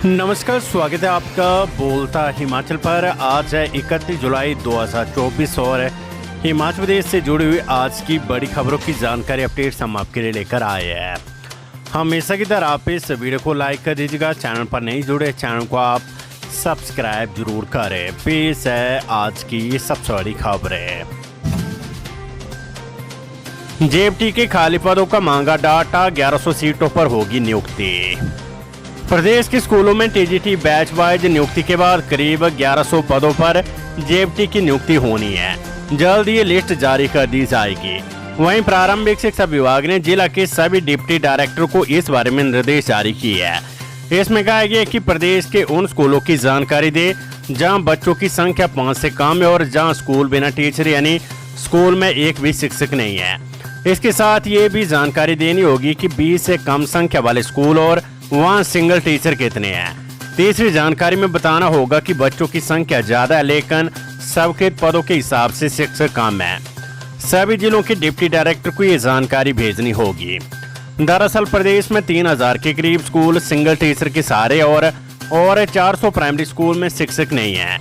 नमस्कार, स्वागत है आपका बोलता हिमाचल पर। आज है 31 जुलाई 2024 और हिमाचल प्रदेश से जुड़ी हुई आज की बड़ी खबरों की जानकारी अपडेट्स हम आपके लिए लेकर आए हैं। हमेशा की तरह आप इस वीडियो को लाइक कर दीजिएगा। चैनल पर नहीं जुड़े चैनल को आप सब्सक्राइब जरूर करें। पेश है आज की सबसे बड़ी खबरें। जेएफटी के खाली पदों का मांगा डाटा, 1100 सीटों पर होगी नियुक्ति। प्रदेश के स्कूलों में टीजीटी बैच वाइज नियुक्ति के बाद करीब 1100 पदों पर जेएफटी की नियुक्ति होनी है। जल्द ये लिस्ट जारी कर दी जाएगी। वहीं प्रारंभिक शिक्षा विभाग ने जिला के सभी डिप्टी डायरेक्टर को इस बारे में निर्देश जारी किए हैं। इसमें कहा गया कि प्रदेश के उन स्कूलों की जानकारी दे जहां बच्चों की संख्या 5 से कम है और जहां स्कूल बिना टीचर यानी स्कूल में एक भी शिक्षक नहीं है। इसके साथ ये भी जानकारी देनी होगी कि 20 से कम संख्या वाले स्कूल और वहाँ सिंगल टीचर कितने हैं। तीसरी जानकारी में बताना होगा कि बच्चों की संख्या ज्यादा है लेकिन सबके पदों के हिसाब से शिक्षक कम है। सभी जिलों के डिप्टी डायरेक्टर को ये जानकारी भेजनी होगी। दरअसल प्रदेश में 3000 के करीब स्कूल सिंगल टीचर के सहारे और 400 प्राइमरी स्कूल में शिक्षक नहीं है।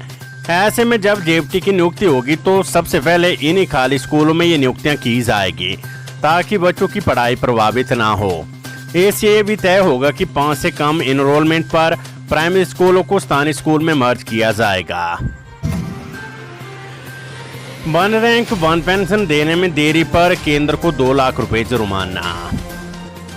ऐसे में जब जेएफटी की नियुक्ति होगी तो सबसे पहले इन्हीं खाली स्कूलों में ये नियुक्तियां की जाएगी ताकि बच्चों की पढ़ाई प्रभावित ना हो। इससे ये भी तय होगा कि 5 से कम इनरोलमेंट पर प्राइमरी स्कूलों को स्थानीय स्कूल में मर्ज किया जाएगा। वन रैंक वन पेंशन देने में देरी पर केंद्र को 2 लाख रुपए जुर्माना।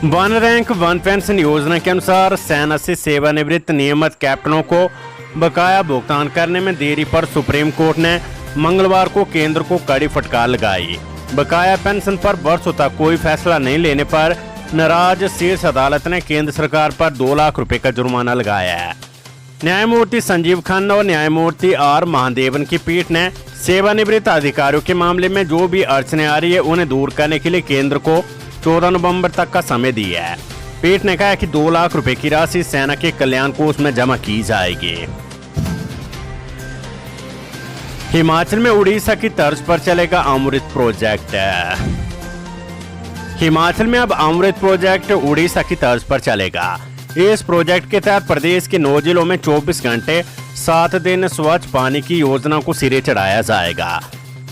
वन रैंक वन पेंशन योजना के अनुसार सेना से सेवानिवृत्त नियमित कैप्टनों को बकाया भुगतान करने में देरी पर सुप्रीम कोर्ट ने मंगलवार को केंद्र को कड़ी फटकार लगाई। बकाया पेंशन पर वर्षों तक कोई फैसला नहीं लेने पर नाराज शीर्ष अदालत ने केंद्र सरकार पर 2 लाख रुपए का जुर्माना लगाया है। न्यायमूर्ति संजीव खन्ना और न्यायमूर्ति आर महादेवन की पीठ ने सेवानिवृत्त अधिकारियों के मामले में जो भी अड़चनें आ रही है उन्हें दूर करने के लिए केंद्र को 14 नवंबर तक का समय दिया है। पीठ ने कहा कि 2 लाख रुपए की राशि सेना के कल्याण कोष में जमा की जाएगी। हिमाचल में उड़ीसा की तर्ज पर चलेगा अमृत प्रोजेक्ट। हिमाचल में अब अमृत प्रोजेक्ट उड़ीसा की तर्ज पर चलेगा। इस प्रोजेक्ट के तहत प्रदेश के 9 जिलों में 24 घंटे 7 दिन स्वच्छ पानी की योजना को सिरे चढ़ाया जाएगा।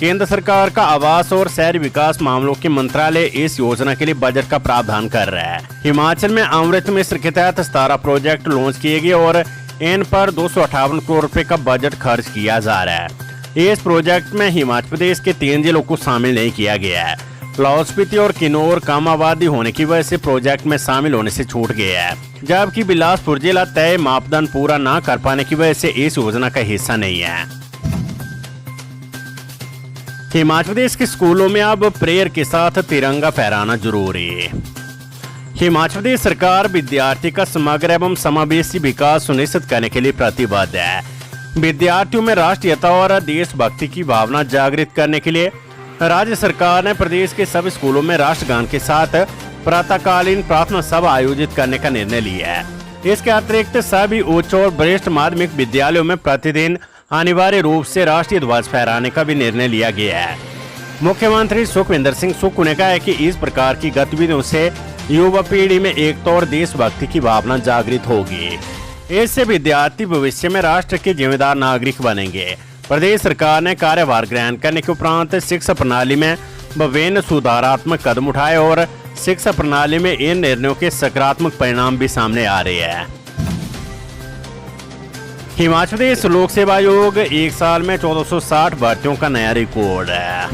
केंद्र सरकार का आवास और शहरी विकास मामलों के मंत्रालय इस योजना के लिए बजट का प्रावधान कर रहा है। हिमाचल में अमृत मिशन के तहत 17 प्रोजेक्ट लॉन्च किए गए और इन पर 258 करोड़ रुपए का बजट खर्च किया जा रहा है। इस प्रोजेक्ट में हिमाचल प्रदेश के 3 जिलों को शामिल नहीं किया गया है। लाहौल स्पीति और किन्नौर कम आबादी होने की वजह से प्रोजेक्ट में शामिल होने से छूट गया है, जबकि बिलासपुर जिला तय मापदंड पूरा न कर पाने की वजह से इस योजना का हिस्सा नहीं है। हिमाचल प्रदेश के स्कूलों में अब प्रेयर के साथ तिरंगा फहराना जरूरी। हिमाचल प्रदेश सरकार विद्यार्थी का समग्र एवं समावेशी विकास सुनिश्चित करने के लिए प्रतिबद्ध है। विद्यार्थियों में राष्ट्रीयता और देशभक्ति की भावना जागृत करने के लिए राज्य सरकार ने प्रदेश के सभी स्कूलों में राष्ट्रगान के साथ प्रातःकालीन प्रार्थना सभा आयोजित करने का निर्णय लिया है। इसके अतिरिक्त सभी उच्च और वरिष्ठ माध्यमिक विद्यालयों में प्रतिदिन अनिवार्य रूप से राष्ट्रीय ध्वज फहराने का भी निर्णय लिया गया है। मुख्यमंत्री सुखविंदर सिंह सुक्खू ने कहा है कि इस प्रकार की गतिविधियों से युवा पीढ़ी में एकता और देशभक्ति की भावना जागृत होगी। इससे विद्यार्थी भविष्य में राष्ट्र के जिम्मेदार नागरिक बनेंगे। प्रदेश सरकार ने कार्यभार ग्रहण करने के उपरांत शिक्षा प्रणाली में विभिन्न सुधारात्मक कदम उठाए और शिक्षा प्रणाली में इन निर्णयों के सकारात्मक परिणाम भी सामने आ रहे हैं। हिमाचल प्रदेश लोक सेवा आयोग एक साल में 1460 भर्तियों का नया रिकॉर्ड है।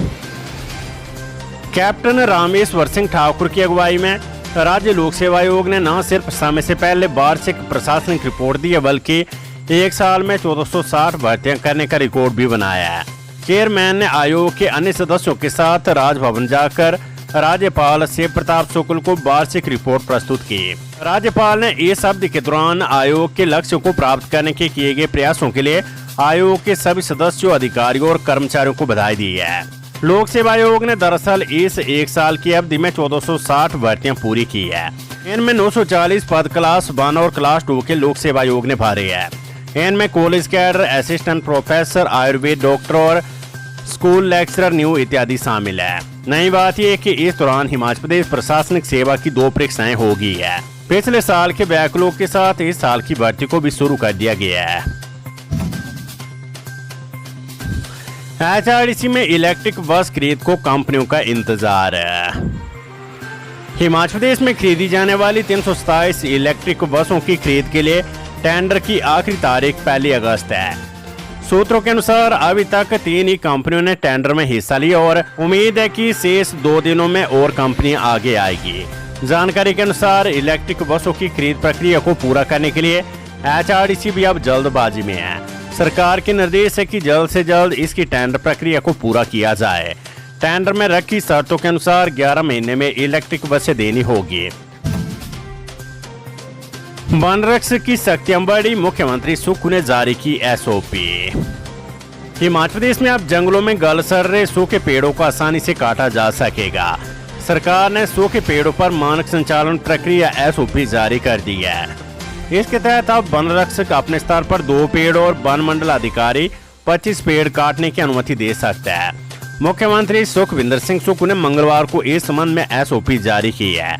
कैप्टन रामेश्वर सिंह ठाकुर की अगुवाई में राज्य लोक सेवा आयोग ने न सिर्फ समय से पहले वार्षिक प्रशासनिक रिपोर्ट दी है बल्कि एक साल में 1460 भर्तियां करने का रिकॉर्ड भी बनाया है। चेयरमैन ने आयोग के अन्य सदस्यों के साथ राजभवन जाकर राज्यपाल शिव प्रताप शुक्ल को वार्षिक रिपोर्ट प्रस्तुत की। राज्यपाल ने इस अवधि के दौरान आयोग के लक्ष्यों को प्राप्त करने के किए गए प्रयासों के लिए आयोग के सभी सदस्यों, अधिकारियों और कर्मचारियों को बधाई दी है। लोक सेवा आयोग ने दरअसल इस एक साल की अवधि में 1460 भर्तियां पूरी की है। इनमें 940 पद क्लास 1 और क्लास 2 के लोक सेवा आयोग ने भरे हैं। इनमें college cadre, assistant professor, Ayurveda doctor और स्कूल लेक्चरर न्यू इत्यादि शामिल है। नई बात यह कि इस दौरान हिमाचल प्रदेश प्रशासनिक सेवा की 2 परीक्षाएं होगी है। पिछले साल के बैकलॉग के साथ इस साल की भर्ती को भी शुरू कर दिया गया है। HRTC में इलेक्ट्रिक बस खरीद को कंपनियों का इंतजार है। हिमाचल प्रदेश में खरीदी जाने वाली 327 इलेक्ट्रिक बसों की खरीद के लिए टेंडर की आखिरी तारीख 1 अगस्त है। सूत्रों के अनुसार अभी तक 3 ही कंपनियों ने टेंडर में हिस्सा लिया और उम्मीद है कि शेष 2 दिनों में और कंपनियां आगे आएगी। जानकारी के अनुसार इलेक्ट्रिक बसों की खरीद प्रक्रिया को पूरा करने के लिए HRTC भी अब जल्दबाजी में है। सरकार के निर्देश है कि जल्द से जल्द इसकी टेंडर प्रक्रिया को पूरा किया जाए। टेंडर में रखी शर्तों के अनुसार 11 महीने में इलेक्ट्रिक बसें देनी होगी। वन रक्षक की सख्तियां बढ़ी, मुख्यमंत्री सुक्खू ने जारी की SOP। हिमाचल प्रदेश में अब जंगलों में गल सड़ रहे सूखे पेड़ों को आसानी से काटा जा सकेगा। सरकार ने सूखे पेड़ों पर मानक संचालन प्रक्रिया SOP जारी कर दी है। इसके तहत अब वन रक्षक अपने स्तर पर 2 पेड़ और वन मंडल अधिकारी 25 पेड़ काटने की अनुमति दे सकता है। मुख्यमंत्री सुखविंदर सिंह सुक्खू ने मंगलवार को इस संबंध में SOP जारी की है।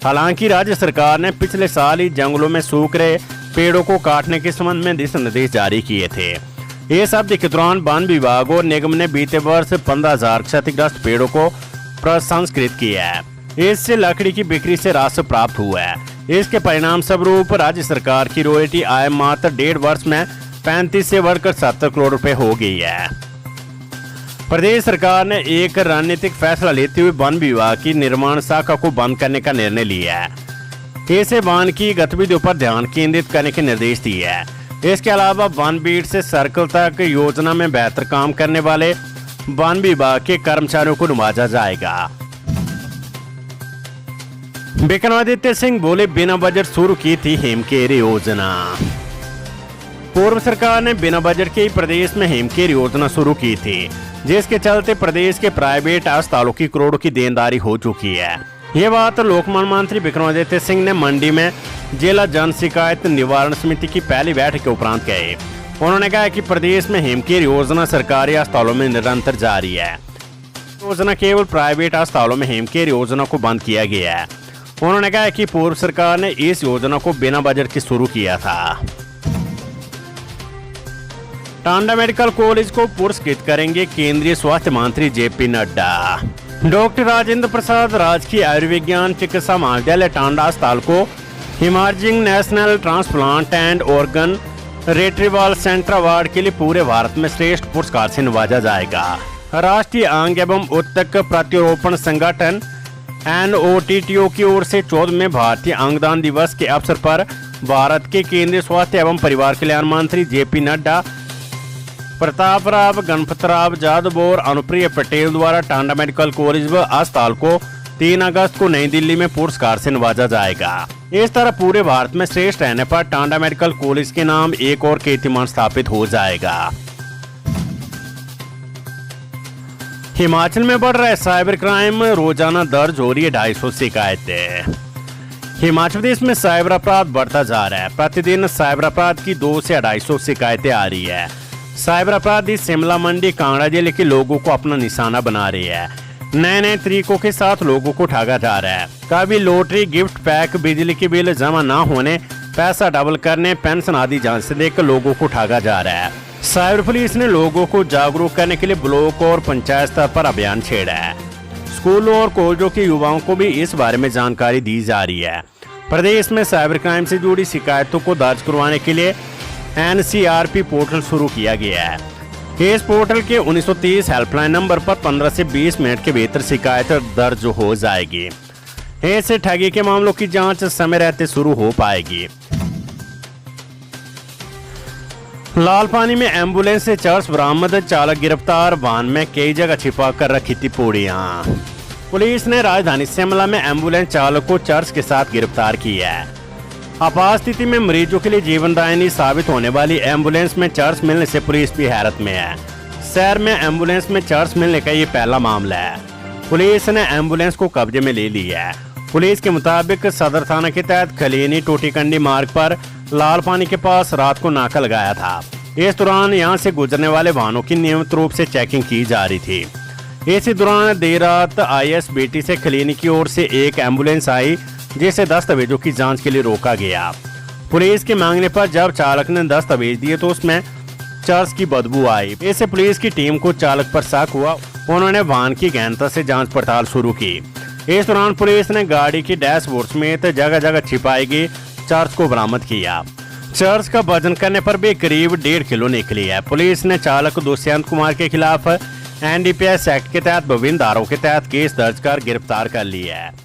हालांकि राज्य सरकार ने पिछले साल ही जंगलों में सूख रहे पेड़ों को काटने के संबंध में दिशा निर्देश जारी किए थे। इस अवधि के दौरान वन विभाग और निगम ने बीते वर्ष 15,000 क्षतिग्रस्त पेड़ों को प्रसंस्कृत किया है। इससे लकड़ी की बिक्री से राजस्व प्राप्त हुआ है। इसके परिणाम स्वरूप राज्य सरकार की रॉयल्टी आय मात्र 1.5 वर्ष में 35 से बढ़कर 70 करोड़ रुपए हो गई है। प्रदेश सरकार ने एक रणनीतिक फैसला लेते हुए वन विभाग की निर्माण शाखा को बंद करने का निर्णय लिया है। इसे वन की गतिविधियों पर ध्यान केंद्रित करने के निर्देश दिए हैं। इसके अलावा वन बीट से सर्कल तक योजना में बेहतर काम करने वाले वन विभाग के कर्मचारियों को नवाजा जाएगा। विक्रमादित्य सिंह बोले, बिना बजट शुरू की थी हिमकेयर योजना। पूर्व सरकार ने बिना बजट के ही प्रदेश में हिमकेयर योजना शुरू की थी, जिसके चलते प्रदेश के प्राइवेट अस्पतालों की करोड़ों की देनदारी हो चुकी है। ये बात लोकमान्य मंत्री विक्रमादित्य सिंह ने मंडी में जिला जन शिकायत निवारण समिति की पहली बैठक के उपरांत कहे। उन्होंने कहा कि प्रदेश में हिमकेयर योजना सरकारी अस्पतालों में निरंतर जारी है। योजना केवल प्राइवेट अस्पतालों में हिमकेयर योजना को बंद किया गया है। उन्होंने कहा कि पूर्व सरकार ने इस योजना को बिना बजट के शुरू किया था। टांडा मेडिकल कॉलेज को पुरस्कृत करेंगे केंद्रीय स्वास्थ्य मंत्री JP नड्डा। डॉक्टर राजेंद्र प्रसाद राजकीय आयुर्विज्ञान चिकित्सा महाविद्यालय टांडा अस्पताल को emerging national transplant and organ retrieval centre award के लिए पूरे भारत में श्रेष्ठ पुरस्कार से नवाजा जाएगा। राष्ट्रीय अंग एवं उत्तक प्रत्यारोपण संगठन NOTTO की ओर से 14वें भारतीय अंगदान दिवस के अवसर पर भारत के केंद्रीय स्वास्थ्य एवं परिवार कल्याण मंत्री JP नड्डा, प्रताप राव, गणपत राव यादव और अनुप्रिया पटेल द्वारा टांडा मेडिकल कॉलेज व अस्पताल को 3 अगस्त को नई दिल्ली में पुरस्कार से नवाजा जाएगा। इस तरह पूरे भारत में श्रेष्ठ रहने पर टांडा मेडिकल कॉलेज के नाम एक और कीर्तिमान स्थापित हो जाएगा। हिमाचल में बढ़ रहा है साइबर क्राइम, रोजाना दर्ज हो रही है 250 शिकायतें। हिमाचल प्रदेश में साइबर अपराध बढ़ता जा रहा है। प्रतिदिन साइबर अपराध की 200 से 250 शिकायतें आ रही है। साइबर अपराधी शिमला, मंडी, कांगड़ा जिले के लोगों को अपना निशाना बना रही है। नए नए तरीकों के साथ लोगों को ठगा जा रहा है। कभी लॉटरी, गिफ्ट पैक, बिजली के बिल जमा ना होने, पैसा डबल करने, पेंशन आदि जांच से देकर लोगों को ठगा जा रहा है। साइबर पुलिस ने लोगों को जागरूक करने के लिए ब्लॉक और पंचायत स्तर पर अभियान छेड़ा है। स्कूलों और कॉलेजों के युवाओं को भी इस बारे में जानकारी दी जा रही है। प्रदेश में साइबर क्राइम से जुड़ी शिकायतों को दर्ज करवाने के लिए NCRP पोर्टल शुरू किया गया है। इस पोर्टल के 1930 हेल्पलाइन नंबर पर 15 से 20 मिनट के भीतर शिकायत दर्ज हो जाएगी। ऐसे ठगी के मामलों की जांच समय रहते शुरू हो पाएगी। लाल पानी में एम्बुलेंस से चर्च बरामद, चालक गिरफ्तार, वाहन में कई जगह छिपा कर रखी थी पूड़ियां। पुलिस ने राजधानी शिमला में एम्बुलेंस चालक को चर्च के साथ गिरफ्तार किया है। आपात स्थिति में मरीजों के लिए जीवनदायिनी साबित होने वाली एम्बुलेंस में चर्च मिलने से पुलिस भी हैरत में है। शहर में एम्बुलेंस में चर्च मिलने का ये पहला मामला है। पुलिस ने एम्बुलेंस को कब्जे में ले लिया है। पुलिस के मुताबिक सदर थाना के तहत खलीनी टोटीकंडी मार्ग पर लाल पानी के पास रात को नाका लगाया था। इस दौरान यहां से गुजरने वाले वाहनों की नियमित रूप से चेकिंग की जा रही थी। इसी दौरान देर रात ISBT से खलीनी की ओर से एक एम्बुलेंस आई, जिसे दस्तावेजों की जांच के लिए रोका गया। पुलिस के मांगने पर जब चालक ने दस्तावेज दिए तो उसमें चर्च की बदबू आई। इससे पुलिस की टीम को चालक पर शक हुआ। उन्होंने वाहन की गहनता से जांच पड़ताल शुरू की। इस दौरान पुलिस ने गाड़ी की डैशबोर्ड समेत जगह जगह छिपाई गई चर्च को बरामद किया। चर्च का वजन करने पर भी करीब 1.5 किलो निकली है। पुलिस ने चालक दुष्यंत कुमार के खिलाफ NDPS एक्ट के तहत विभिन्न धाराओं के तहत केस दर्ज कर गिरफ्तार कर लिया है।